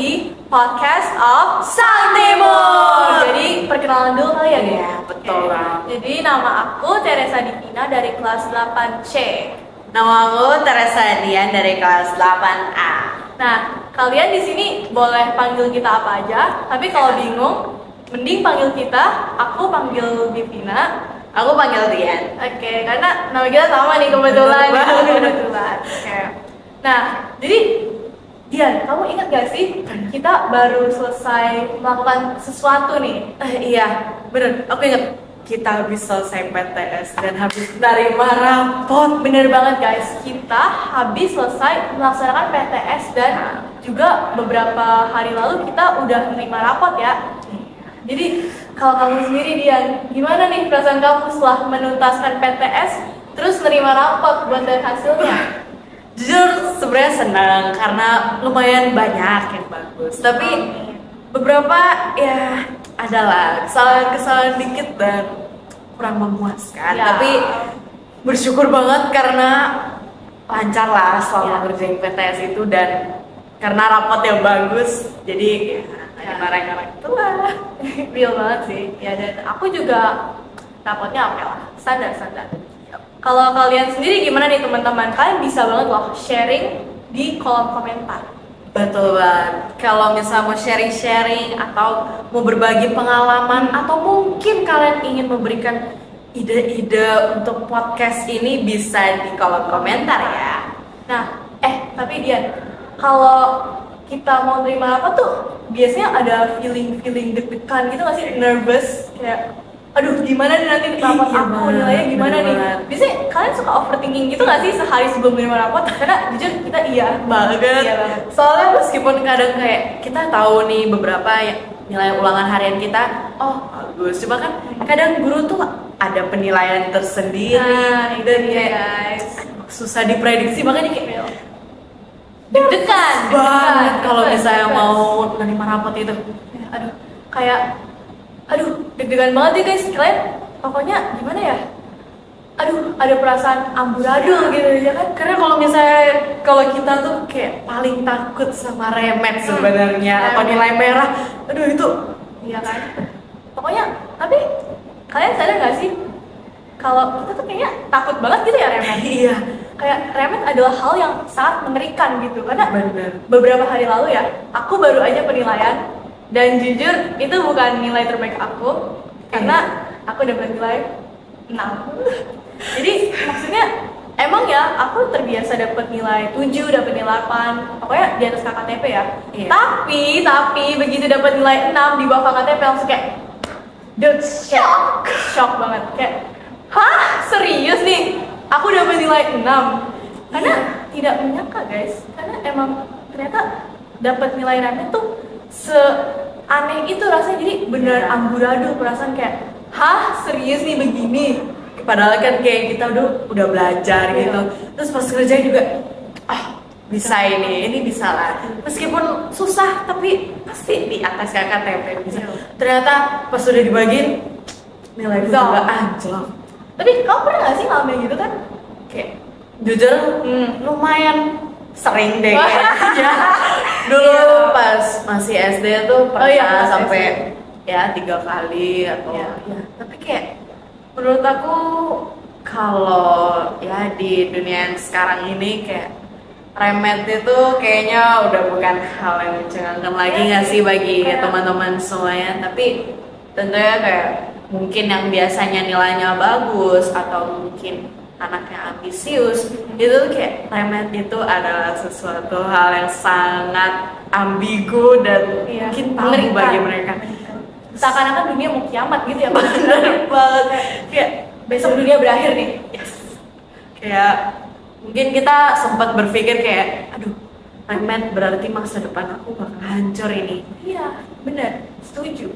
di podcast of Sang Timur. Jadi perkenalan dulu kali ya, Iya, betul banget. Jadi nama aku Teresa Divina dari kelas 8C. Nama aku Teresa Dian dari kelas 8A. Nah, kalian di sini boleh panggil kita apa aja, tapi kalau bingung, mending panggil kita, aku panggil Divina. Aku panggil Dian. Oke, karena nama kita sama nih kebetulan. Kebetulan. Oke. Nah, jadi Dian, kamu ingat gak sih kita baru selesai melakukan sesuatu nih? Iya, bener. Aku ingat kita habis selesai PTS dan habis menerima rapot. Bener banget guys, kita habis selesai melaksanakan PTS dan juga beberapa hari lalu kita udah menerima rapot ya. Jadi kalau kamu sendiri Dian, gimana nih perasaan kamu setelah menuntaskan PTS terus menerima rapot buat lihat hasilnya? Jujur sebenarnya senang karena lumayan banyak yang bagus. Tapi beberapa ya adalah kesalahan-kesalahan dikit dan kurang memuaskan. Ya. Tapi bersyukur banget karena lancar lah selama Ya. ngerjain PTS itu dan karena rapot yang bagus. Jadi ya barang-barang itu lah. Real banget sih. Ya, dan aku juga rapotnya oke lah, standar. Kalau kalian sendiri gimana nih teman-teman? Kalian bisa banget loh sharing di kolom komentar. Betul banget. Kalau misalnya mau sharing-sharing atau mau berbagi pengalaman atau mungkin kalian ingin memberikan ide-ide untuk podcast ini bisa di kolom komentar ya. Nah, tapi Dian, kalau kita mau terima apa tuh biasanya ada feeling deg-degan gitu nggak sih? Nervous kayak aduh gimana nih nanti rapot Iya, aku nilainya gimana nih? bener. Biasanya kalian suka overthinking gitu nggak sih sehari sebelum menerima rapot? Karena jujur kita iya Banget. banget. Soalnya meskipun kadang kayak kita tahu nih beberapa nilai ulangan harian kita, oh bagus. Cuma kan kadang guru tuh ada penilaian tersendiri Nah, itu dan dia kayak guys. susah diprediksi, makanya kayak Deg-degan banget kalau nervous, misalnya nervous. mau menerima rapot itu. Ya, aduh deg-degan banget nih guys. Kalian pokoknya gimana ya, aduh ada perasaan amburadul gitu ya kan. Karena kalau kita tuh kayak paling takut sama remet sebenarnya atau nilai merah. Aduh itu Iya kan, pokoknya tapi kalian sadar gak sih kalau kita tuh kayaknya takut banget gitu ya remet. iya Kayak remet adalah hal yang sangat mengerikan gitu, karena benar. beberapa hari lalu ya aku baru aja penilaian dan jujur itu bukan nilai terbaik aku karena aku dapat nilai 6. Jadi maksudnya emang ya aku terbiasa dapat nilai 7, dapat nilai 8, pokoknya di atas KKTP ya. Iya. Tapi begitu dapat nilai 6 di bawah KKTP langsung kayak shock banget, kayak hah serius nih aku dapat nilai 6 karena tidak menyangka guys, karena emang ternyata dapat nilai remet tuh seaneh itu rasanya. Jadi bener amburadul perasaan kayak hah serius nih begini. Padahal kan kayak kita udah belajar gitu. Terus pas kerja juga bisa ini bisa lah. Meskipun susah tapi pasti di atas KKTP bisa. Ternyata pas udah dibagiin nilai gue juga anjlok. Tapi kamu pernah gak sih ngalamin gitu kan? Kayak jujur lumayan sering deh kayaknya. Dulu Iya. pas masih SD tuh pernah pas sampai SD. ya 3 kali atau Iya. ya. Tapi kayak menurut aku kalau ya di dunia yang sekarang ini kayak remet itu kayaknya udah bukan hal yang mencengangkan lagi nggak sih bagi Kayak- teman-teman semuanya. Tapi tentunya kayak mungkin yang biasanya nilainya bagus atau mungkin anaknya ambisius itu tuh kayak remet itu adalah sesuatu hal yang sangat ambigu dan Iya, mungkin tabu mengerikan. bagi mereka. Seakan-akan dunia mau kiamat gitu ya. Bener banget. Kayak besok dunia berakhir nih. Kayak mungkin kita sempat berpikir kayak aduh remet berarti masa depan aku bakal hancur ini. Iya, bener, setuju.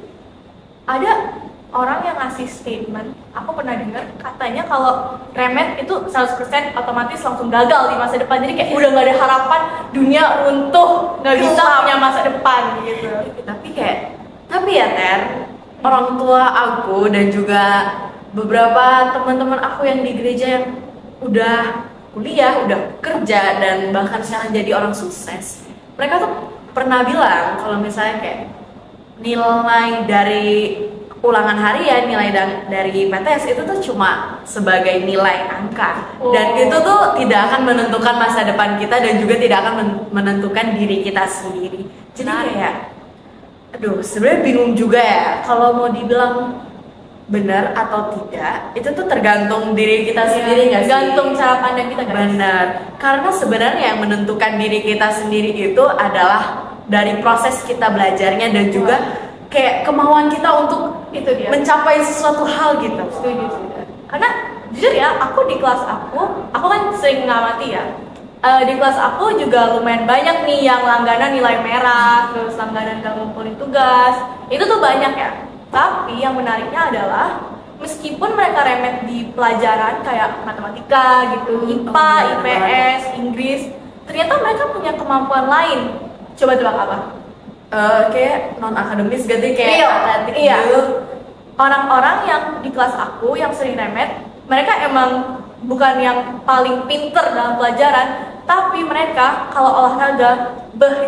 Ada orang yang ngasih statement, aku pernah dengar katanya kalau remet itu 100% otomatis langsung gagal di masa depan. Jadi kayak udah gak ada harapan, dunia runtuh, gak bisa Gelap. punya masa depan gitu. Tapi ya Ter, orang tua aku dan juga beberapa teman-teman aku yang di gereja yang udah kuliah, udah kerja dan bahkan sekarang jadi orang sukses, mereka tuh pernah bilang kalau misalnya kayak nilai dari ulangan harian, nilai dari PTS itu tuh cuma sebagai nilai angka, dan itu tuh tidak akan menentukan masa depan kita dan juga tidak akan menentukan diri kita sendiri. Jadi kayak aduh, sebenarnya bingung juga ya kalau mau dibilang benar atau tidak, itu tuh tergantung diri kita sendiri nggak sih? Tergantung cara pandang kita, guys. Benar, karena sebenarnya yang menentukan diri kita sendiri itu adalah dari proses kita belajarnya dan juga kayak kemauan kita untuk itu dia mencapai sesuatu hal gitu. Setuju. Karena jujur ya, aku di kelas aku kan sering ngamati ya. Di kelas aku juga lumayan banyak nih yang langganan nilai merah, terus langganan gak ngumpulin tugas. Itu tuh banyak ya. Tapi yang menariknya adalah meskipun mereka remet di pelajaran kayak matematika gitu, IPA, IPS, Inggris, ternyata mereka punya kemampuan lain. Coba tebak apa? Kayak non akademis gitu, kayak atletik gitu. Orang-orang yang di kelas aku yang sering remet, mereka emang bukan yang paling pinter dalam pelajaran, tapi mereka kalau olahraga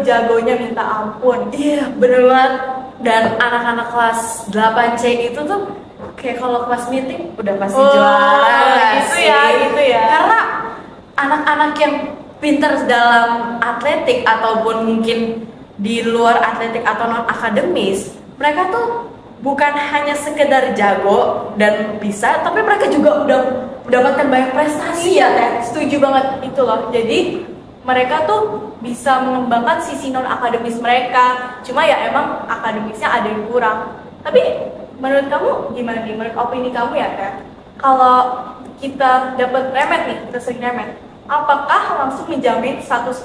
jagonya minta ampun. Iya, bener banget. Dan anak-anak kelas 8C itu tuh kayak kalau kelas meeting udah pasti juara. Gitu ya. Karena anak-anak yang pinter dalam atletik ataupun mungkin di luar atletik atau non akademis, mereka tuh bukan hanya sekedar jago dan bisa, tapi mereka juga udah mendapatkan banyak prestasi. Iya, setuju banget itu loh. Jadi mereka tuh bisa mengembangkan sisi non akademis mereka. Cuma ya emang akademisnya ada yang kurang. Tapi menurut kamu gimana nih? Menurut opini kamu ya, Teh? Kalau kita dapat remet nih, kita sering remet, apakah langsung menjamin 100%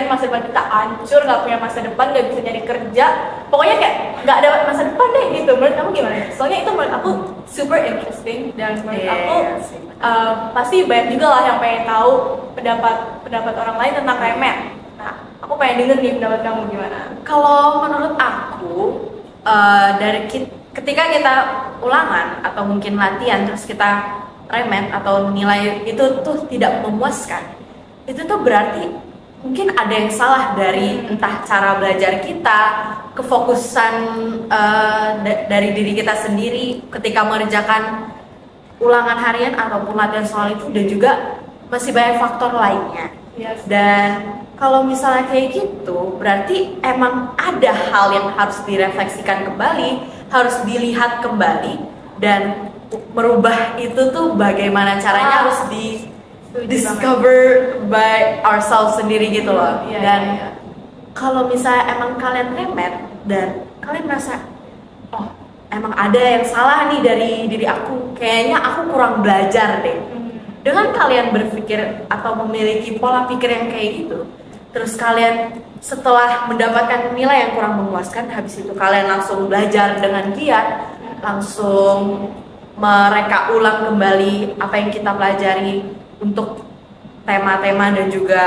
masa depan kita hancur, nggak punya masa depan, nggak bisa nyari kerja, pokoknya kayak nggak ada masa depan deh gitu? Menurut kamu gimana? Soalnya itu menurut aku super interesting, dan menurut aku pasti banyak juga lah yang pengen tahu pendapat orang lain tentang remet. Nah, aku pengen denger nih pendapat kamu gimana. Kalau menurut aku, ketika kita ulangan atau mungkin latihan terus kita remet atau nilai itu tuh tidak memuaskan, itu tuh berarti mungkin ada yang salah dari entah cara belajar kita, kefokusan dari diri kita sendiri ketika mengerjakan ulangan harian ataupun latihan soal itu, dan juga masih banyak faktor lainnya. Yes. Dan kalau misalnya kayak gitu, berarti emang ada hal yang harus direfleksikan kembali, harus dilihat kembali, dan merubah itu tuh bagaimana caranya harus discover by ourselves sendiri gitu loh. Dan kalau misalnya emang kalian remet dan kalian merasa oh emang ada yang salah nih dari diri aku, kayaknya aku kurang belajar deh, dengan kalian berpikir atau memiliki pola pikir yang kayak gitu, terus kalian setelah mendapatkan nilai yang kurang memuaskan, habis itu kalian langsung belajar dengan giat, langsung mereka ulang kembali apa yang kita pelajari untuk tema-tema dan juga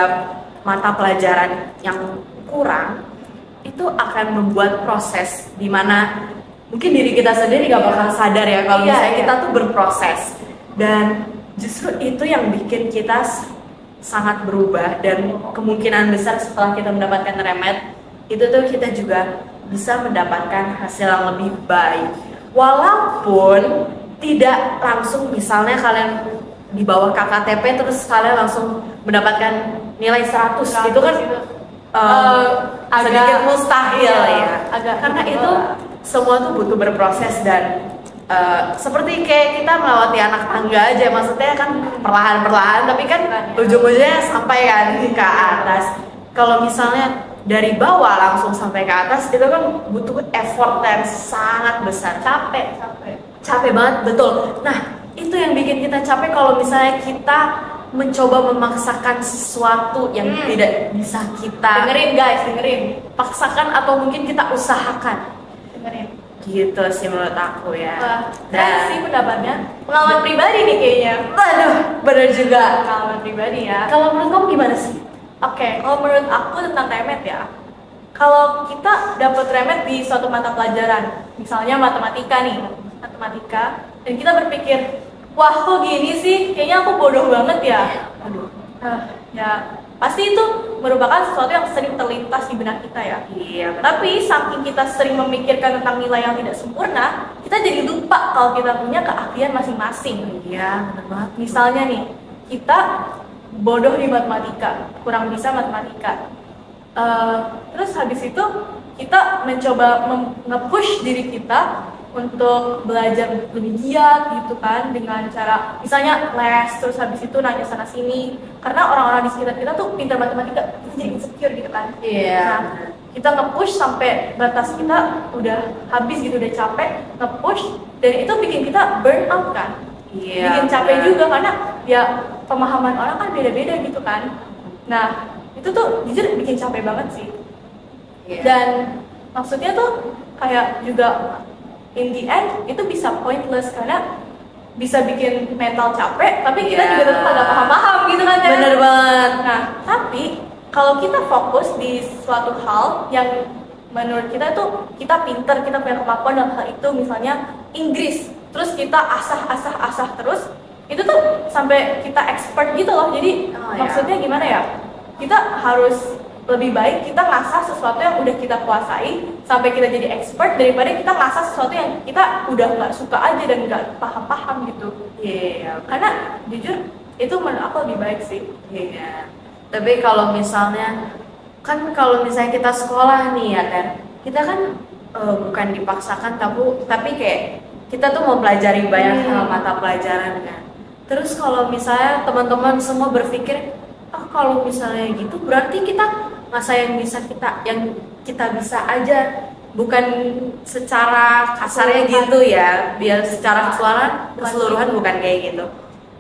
mata pelajaran yang kurang, itu akan membuat proses dimana mungkin diri kita sendiri gak bakal sadar ya kalau misalnya kita tuh berproses, dan justru itu yang bikin kita sangat berubah, dan kemungkinan besar setelah kita mendapatkan remet itu tuh kita juga bisa mendapatkan hasil yang lebih baik, walaupun tidak langsung. Misalnya kalian di bawah KKTP terus kalian langsung mendapatkan nilai 100 itu kan sedikit mustahil ya, karena itu semua tuh butuh berproses, dan seperti kayak kita melewati anak tangga aja, maksudnya kan perlahan-perlahan tapi kan ujung-ujungnya sampai kan ke atas. Kalau misalnya dari bawah langsung sampai ke atas, itu kan butuh effort yang sangat besar, capek banget, betul. Nah, itu yang bikin kita capek kalau misalnya kita mencoba memaksakan sesuatu yang tidak bisa kita dengerin, paksakan atau mungkin kita usahakan. Gitu sih menurut aku ya. Dan sih pendapatnya pengalaman pribadi nih kayaknya. Waduh, bener juga. Pengalaman pribadi ya. Kalau menurut kamu gimana sih? Oke, kalau menurut aku tentang remet ya, kalau kita dapat remet di suatu mata pelajaran, misalnya matematika nih, dan kita berpikir, wah kok gini sih, kayaknya aku bodoh banget ya. Aduh, ya pasti itu merupakan sesuatu yang sering terlintas di benak kita ya. Iya, betul. Tapi saking kita sering memikirkan tentang nilai yang tidak sempurna, kita jadi lupa kalau kita punya keahlian masing-masing. Iya, benar banget. Misalnya nih, kita bodoh di matematika, kurang bisa matematika. Terus habis itu kita mencoba nge-push diri kita untuk belajar lebih giat gitu kan, dengan cara misalnya les, terus habis itu nanya sana sini, karena orang-orang di sekitar kita tuh pintar matematika, kita jadi insecure gitu kan. Iya. Nah, kita nge-push sampai batas kita udah habis gitu, udah capek, nge-push, dan itu bikin kita burn out kan. Iya, Bikin capek benar. juga karena ya pemahaman orang kan beda-beda gitu kan. Nah, itu tuh jujur bikin capek banget sih. Iya. Dan maksudnya tuh kayak juga in the end itu bisa pointless karena bisa bikin mental capek, tapi kita Iya. juga tetap agak paham-paham gitu kan ya. Bener banget. Nah, tapi kalau kita fokus di suatu hal yang menurut kita tuh kita pinter, kita punya kemampuan dalam hal itu, misalnya Inggris, terus kita asah terus, itu tuh sampai kita expert gitu loh. Jadi Oh, ya. maksudnya gimana ya? Kita harus lebih baik kita ngasah sesuatu yang udah kita kuasai sampai kita jadi expert, daripada kita ngasah sesuatu yang kita udah nggak suka aja dan nggak paham gitu. Iya. Karena jujur itu menurut aku lebih baik sih. Iya. Tapi kalau misalnya kalau misalnya kita sekolah nih ya kan, kita kan bukan dipaksakan, tapi kayak kita tuh mempelajari banyak hal mata pelajaran kan. Terus kalau misalnya teman-teman semua berpikir, kalau misalnya gitu berarti kita masa yang kita bisa aja, bukan secara kasarnya gitu ya, biar secara keseluruhan bukan kayak gitu.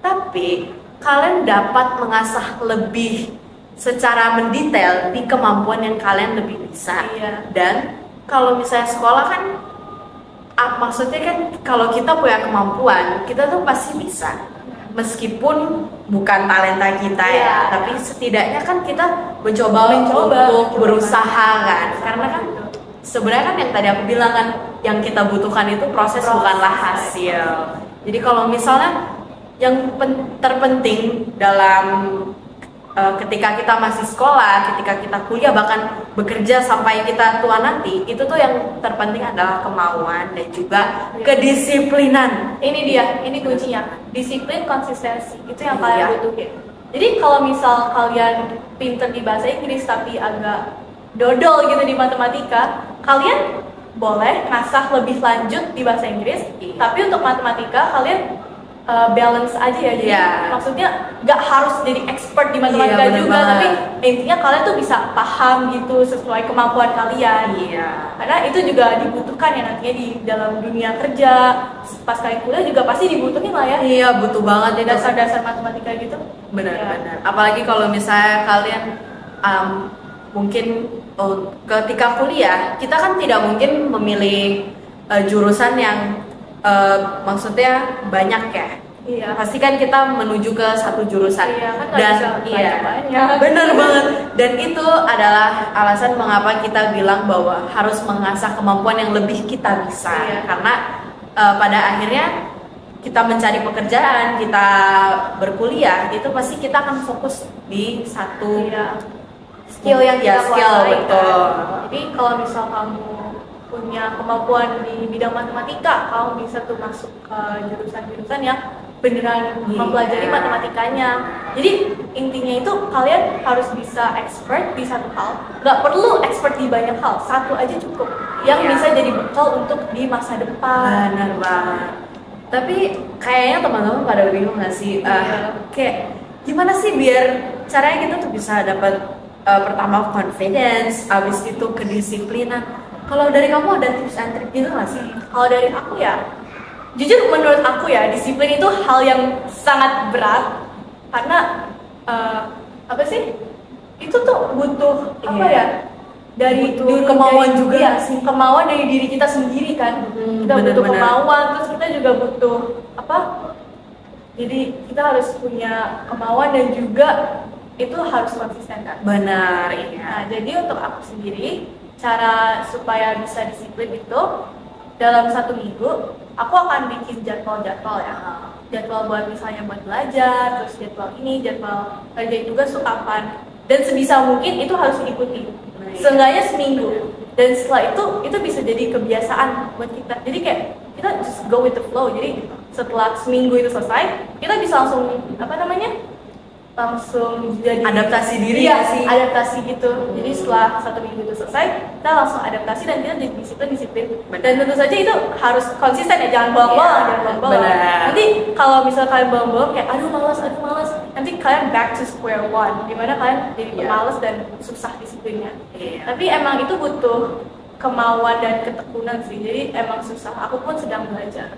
Tapi kalian dapat mengasah lebih secara mendetail di kemampuan yang kalian lebih bisa. Iya. Dan kalau misalnya sekolah kan, maksudnya kan kalau kita punya kemampuan, kita tuh pasti bisa. Meskipun bukan talenta kita ya, Iya. tapi setidaknya kan kita mencoba untuk berusaha kan. Karena kan sebenarnya kan yang tadi aku bilang kan, yang kita butuhkan itu proses. Bukanlah hasil. Jadi kalau misalnya yang terpenting dalam ketika kita masih sekolah, ketika kita kuliah, bahkan bekerja sampai kita tua nanti, itu tuh yang terpenting adalah kemauan dan juga kedisiplinan. Ini dia, ini kuncinya. Disiplin, konsistensi, itu yang Iya. kalian butuhin. Jadi kalau misal kalian pinter di bahasa Inggris tapi agak dodol gitu di matematika, kalian boleh ngasah lebih lanjut di bahasa Inggris, tapi untuk matematika kalian balance aja ya. Jadi Iya. maksudnya nggak harus jadi expert di matematika Iya, bener juga, banget. tapi intinya kalian tuh bisa paham gitu sesuai kemampuan kalian. Iya. Karena itu juga dibutuhkan ya nantinya di dalam dunia kerja, pas kalian kuliah juga pasti dibutuhin lah ya. Iya, butuh banget ya Dasar-dasar matematika gitu. benar-benar. Apalagi kalau misalnya kalian mungkin ketika kuliah, kita kan tidak mungkin memilih jurusan yang maksudnya banyak ya. Iya. Pasti kan kita menuju ke satu jurusan. Iya, kan nggak Dan bisa iya, banyak-banyak. bener banget. Dan itu adalah alasan mengapa kita bilang bahwa harus mengasah kemampuan yang lebih kita bisa. Iya. Karena pada akhirnya kita mencari pekerjaan, kita berkuliah, itu pasti kita akan fokus di satu Iya. Skill yang ya, kita skill, kuasai, betul. kan. Jadi kalau misal kamu punya kemampuan di bidang matematika, kamu bisa tuh masuk ke jurusan-jurusan yang beneran Iya. mempelajari matematikanya. Jadi intinya itu kalian harus bisa expert di satu hal. Nggak perlu expert di banyak hal, satu aja cukup. Yang Iya. bisa jadi bekal untuk di masa depan. Benar banget. Tapi kayaknya teman-teman pada bingung nggak sih? Iya. Kayak gimana sih biar caranya kita tuh bisa dapat pertama confidence, abis itu kedisiplinan. Kalau dari kamu ada tips and trick gitu nggak sih? Kalau dari aku ya, jujur menurut aku ya, disiplin itu hal yang sangat berat karena apa sih? Itu tuh butuh apa Iya. ya? Dari Kemauan juga iya, sih. kemauan dari diri kita sendiri kan. Kita butuh bener-bener. kemauan, terus kita juga butuh apa? Jadi kita harus punya kemauan dan juga itu harus konsisten kan. Benar, Nah, iya. jadi untuk aku sendiri, cara supaya bisa disiplin itu dalam 1 minggu, aku akan bikin jadwal-jadwal ya. Jadwal buat misalnya buat belajar, terus jadwal ini, jadwal kerjain tugas tuh kapan. dan sebisa mungkin itu harus diikuti seenggaknya seminggu, dan setelah itu bisa jadi kebiasaan buat kita. Jadi kayak kita just go with the flow. Jadi setelah seminggu itu selesai, kita bisa langsung langsung jadi adaptasi diri ya sih, adaptasi gitu. Jadi setelah 1 minggu itu selesai, kita langsung adaptasi dan kita jadi disiplin. Dan tentu saja itu harus konsisten ya, jangan bolong-bolong. Nanti kalau misal kalian bolong-bolong kayak aduh malas, nanti kalian back to square one, dimana kalian jadi malas dan susah disiplinnya. Tapi emang itu butuh kemauan dan ketekunan sih, jadi emang susah. Aku pun sedang belajar.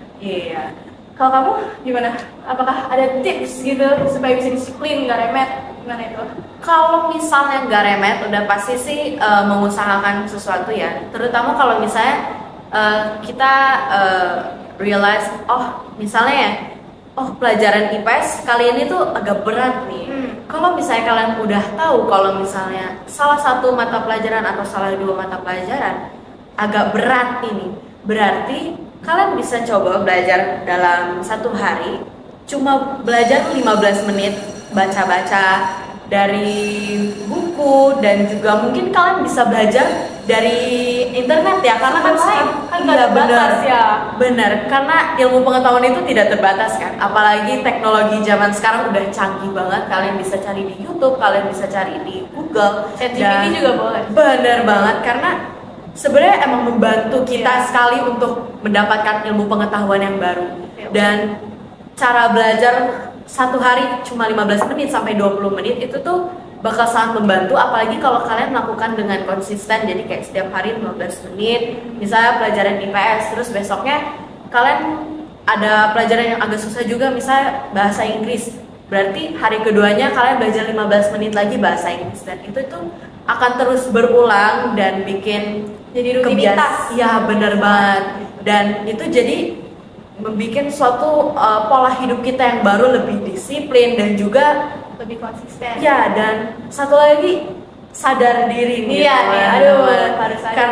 Kalau kamu gimana? Apakah ada tips gitu supaya bisa disiplin, nggak remet? Gimana itu? Kalau misalnya nggak remet, udah pasti sih mengusahakan sesuatu ya. Terutama kalau misalnya kita realize, misalnya pelajaran IPS kali ini tuh agak berat nih. Kalau misalnya kalian udah tahu kalau misalnya salah satu mata pelajaran atau salah 2 mata pelajaran agak berat ini, berarti kalian bisa coba belajar dalam 1 hari, cuma belajar 15 menit, baca-baca dari buku, dan juga mungkin kalian bisa belajar dari internet ya, karena kan nggak terbatas ya. Bener, karena ilmu pengetahuan itu tidak terbatas kan, apalagi teknologi zaman sekarang udah canggih banget. Kalian bisa cari di YouTube, kalian bisa cari di Google, ChatGPT juga boleh. Bener banget, karena sebenarnya emang membantu kita sekali untuk mendapatkan ilmu pengetahuan yang baru. Dan cara belajar 1 hari cuma 15 menit sampai 20 menit itu tuh bakal sangat membantu, apalagi kalau kalian melakukan dengan konsisten. Jadi kayak setiap hari 15 menit, misalnya pelajaran IPS, terus besoknya kalian ada pelajaran yang agak susah juga, misalnya bahasa Inggris, berarti hari keduanya kalian belajar 15 menit lagi bahasa Inggris, dan itu tuh akan terus berulang dan bikin jadi rutinitas. Ya bener banget, dan itu jadi membuat suatu pola hidup kita yang baru, lebih disiplin dan juga lebih konsisten. Ya, dan satu lagi sadar diri nih. Iya nih, aduh harus sadar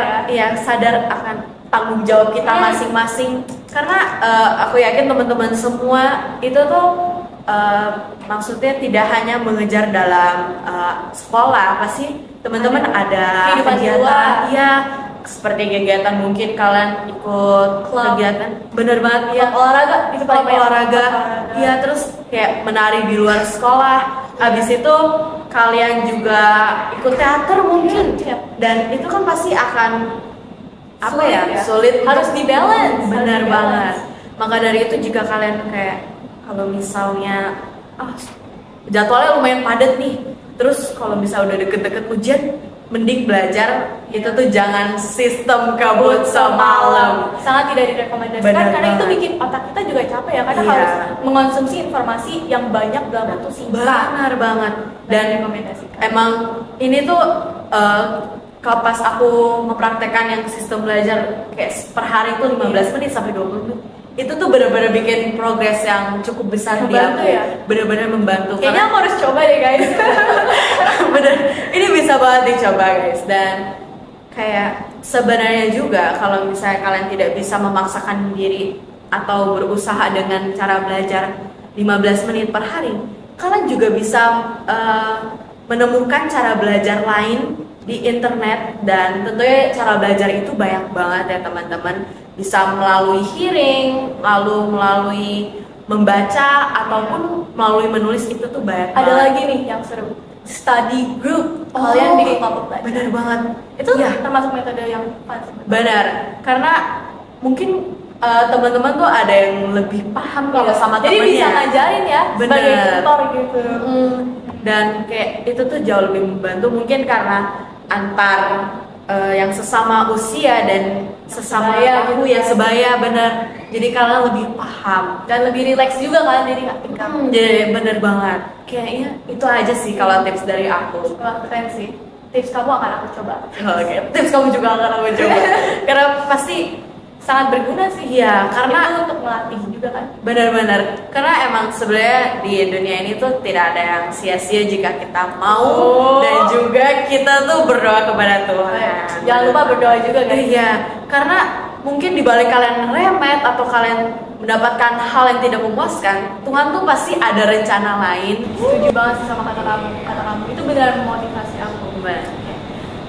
sadar akan tanggung jawab kita masing-masing. Karena aku yakin teman-teman semua itu tuh maksudnya tidak hanya mengejar dalam sekolah, pasti teman-teman ada kegiatan, seperti kegiatan mungkin kalian ikut kegiatan, bener banget ya, olahraga itu paling olahraga, ya, terus kayak menari di luar sekolah, abis itu kalian juga ikut teater mungkin, dan itu kan pasti akan sulit harus di balance, bener banget. Maka dari itu jika kalian kayak kalau misalnya jadwalnya lumayan padat nih, terus kalau misalnya udah deket-deket ujian, mending belajar itu tuh jangan sistem kabut semalam. Sangat tidak direkomendasikan, karena itu bikin otak kita juga capek ya, karena harus mengonsumsi informasi yang banyak dalam waktu singkat. Benar banget. Dan emang ini tuh kalau pas aku mempraktekkan yang sistem belajar kayak per hari itu 15 menit sampai 20 menit, itu tuh benar-benar bikin progres yang cukup besar di aku. Benar-benar membantu. Kayaknya aku harus coba deh guys. Bener, ini bisa banget dicoba guys. Dan kayak sebenarnya juga kalau misalnya kalian tidak bisa memaksakan diri atau berusaha dengan cara belajar 15 menit per hari, kalian juga bisa menemukan cara belajar lain di internet. Dan tentunya cara belajar itu banyak banget ya teman-teman, bisa melalui hearing, lalu melalui membaca, ataupun melalui menulis, itu tuh banyak. Ada lagi nih yang seru, study group. Kalian bikin kelompok belajar. Bener banget, itu termasuk metode yang fun. Benar, karena mungkin teman-teman tuh ada yang lebih paham kalau sama temennya, jadi bisa ngajarin ya, sebagai tutor gitu. Dan kayak itu tuh jauh lebih membantu, mungkin karena antar yang sesama usia dan sesama aku yang sebaya, bener. Jadi kalian lebih paham dan lebih rileks juga kan, jadi nggak tegang. Jadi bener banget. Kayaknya itu aja sih kalau tips dari aku. Wah, keren sih. Tips kamu akan aku coba. Oke, tips kamu juga akan aku coba. Karena pasti sangat berguna sih. Iya, karena itu untuk melatih juga kan. Benar-benar. Karena emang sebenarnya di dunia ini tuh tidak ada yang sia-sia jika kita mau dan juga kita tuh berdoa kepada Tuhan. Jangan lupa berdoa juga guys. Iya, karena mungkin dibalik kalian remet atau kalian mendapatkan hal yang tidak memuaskan, Tuhan tuh pasti ada rencana lain. Setuju banget sih sama kata kamu itu benar memotivasi aku. Benar.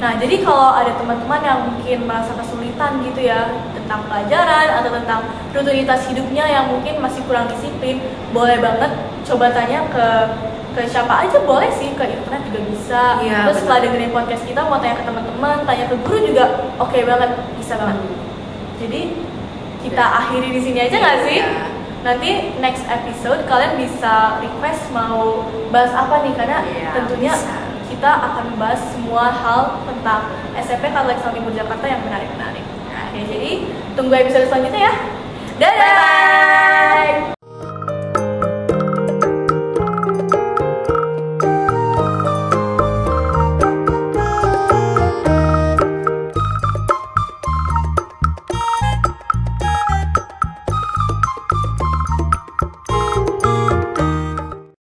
Nah, jadi kalau ada teman-teman yang mungkin merasa kesulitan gitu ya tentang pelajaran atau tentang rutinitas hidupnya yang mungkin masih kurang disiplin, boleh banget coba tanya ke siapa aja, boleh sih, ke internet juga bisa. Iya, Terus setelah benar. dengerin podcast kita mau tanya ke teman-teman, tanya ke guru juga oke banget, bisa banget. Jadi kita akhiri di sini aja nggak sih? Iya. Nanti next episode kalian bisa request mau bahas apa nih, karena Iya, tentunya bisa. kita akan membahas semua hal tentang SMP Katolik Islam Timur Jakarta yang menarik-menarik. Oke, jadi tunggu episode selanjutnya ya. Dadah!